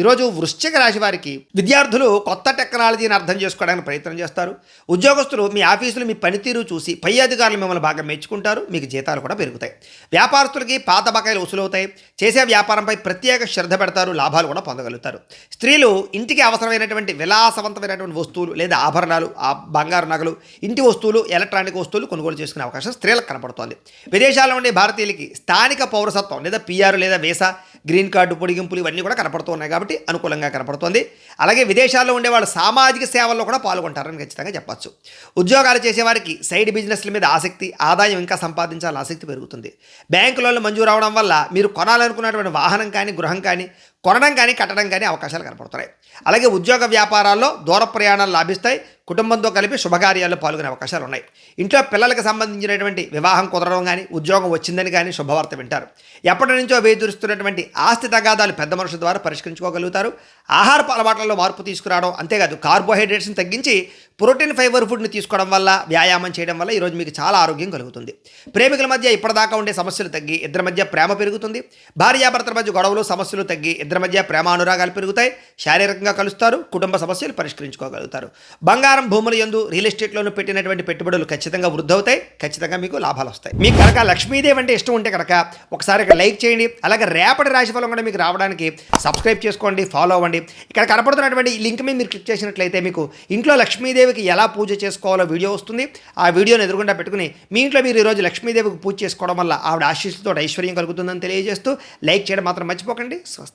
ఈరోజు వృశ్చిక రాశి వారికి విద్యార్థులు కొత్త టెక్నాలజీని అర్థం చేసుకోవడానికి ప్రయత్నం చేస్తారు. ఉద్యోగస్తులు మీ ఆఫీసులు మీ పనితీరు చూసి పై అధికారులు మిమ్మల్ని బాగా మెచ్చుకుంటారు. మీకు జీతాలు కూడా పెరుగుతాయి. వ్యాపారస్తులకి పాత బకాయిలు వసూలవుతాయి. చేసే వ్యాపారంపై ప్రత్యేక శ్రద్ధ పెడతారు. లాభాలు కూడా పొందగలుగుతారు. స్త్రీలు ఇంటికి అవసరమైనటువంటి విలాసవంతమైనటువంటి వస్తువులు లేదా ఆభరణాలు, బంగారు నగలు, ఇంటి వస్తువులు, ఎలక్ట్రానిక్ వస్తువులు కొనుగోలు చేసుకునే అవకాశం స్త్రీలకు కనపడుతోంది. విదేశాల్లో ఉండే భారతీయులకి స్థానిక పౌరసత్వం లేదా పిఆర్ లేదా వీసా, గ్రీన్ కార్డు పొడిగింపులు ఇవన్నీ కూడా కనపడుతున్నాయి కాబట్టి అనుకూలంగా కనపడుతోంది. అలాగే విదేశాల్లో ఉండేవాళ్ళు సామాజిక సేవల్లో కూడా పాల్గొంటారని ఖచ్చితంగా చెప్పచ్చు. ఉద్యోగాలు చేసేవారికి సైడ్ బిజినెస్ల మీద ఆసక్తి, ఆదాయం ఇంకా సంపాదించాలని ఆసక్తి పెరుగుతుంది. బ్యాంకు లోన్లు మంజూరు అవడం వల్ల మీరు కొనాలనుకున్నటువంటి వాహనం కానీ, గృహం కానీ కొనడం కానీ, కట్టడం కానీ అవకాశాలు కనపడుతున్నాయి. అలాగే ఉద్యోగ వ్యాపారాల్లో దూర ప్రయాణాలు లాభిస్తాయి. కుటుంబంతో కలిపి శుభకార్యాల్లో పాల్గొనే అవకాశాలు ఉన్నాయి. ఇంట్లో పిల్లలకు సంబంధించినటువంటి వివాహం కుదరడం కానీ, ఉద్యోగం వచ్చిందని కానీ శుభవార్త వింటారు. ఎప్పటి నుంచో వేధిస్తున్నటువంటి ఆస్తి తగాదాలు పెద్ద మనుషుల ద్వారా పరిష్కరించుకోగలుగుతారు. ఆహారపు అలవాట్లలో మార్పు తీసుకురావడం, అంతేకాదు కార్బోహైడ్రేట్స్ని తగ్గించి ప్రోటీన్ ఫైబర్ ఫుడ్ని తీసుకోవడం వల్ల, వ్యాయామం చేయడం వల్ల ఈరోజు మీకు చాలా ఆరోగ్యం కలుగుతుంది. ప్రేమికుల మధ్య ఇప్పటిదాకా ఉండే సమస్యలు తగ్గి ఇద్దరి మధ్య ప్రేమ పెరుగుతుంది. భార్యాభర్తల మధ్య గొడవలు, సమస్యలు తగ్గి ఇద్దరి మధ్య ప్రేమ అనురాగాలు పెరుగుతాయి. శారీరకంగా కలుస్తారు. కుటుంబ సమస్యలు పరిష్కరించుకోగలుగుతారు. బంగారం, భూముల యందు, రియల్ ఎస్టేట్లోనూ పెట్టినటువంటి పెట్టుబడులు ఖచ్చితంగా వృద్ధవుతాయి. ఖచ్చితంగా మీకు లాభాలు వస్తాయి. మీకు కనుక లక్ష్మీదేవి అంటే ఇష్టం ఉంటే కనుక ఒకసారి ఇక్కడ లైక్ చేయండి. అలాగే రేపటి రాశిఫలం కూడా మీకు రావడానికి సబ్స్క్రైబ్ చేసుకోండి, ఫాలో అవ్వండి. ఇక్కడ కనపడుతున్నటువంటి ఈ లింక్ మీద మీరు క్లిక్ చేసినట్లయితే మీకు ఇంట్లో లక్ష్మీదేవికి ఎలా పూజ చేసుకోవాలో వీడియో వస్తుంది. ఆ వీడియోని ఎదురుగుండా పెట్టుకుని మీ ఇంట్లో మీరు ఈరోజు లక్ష్మీదేవికి పూజ చేసుకోవడం వల్ల ఆవిడ ఆశీస్సుతో ఐశ్వర్యం కలుగుతుందని తెలియజేస్తూ లైక్ చేయడం మాత్రం మర్చిపోకండి. స్వస్తి.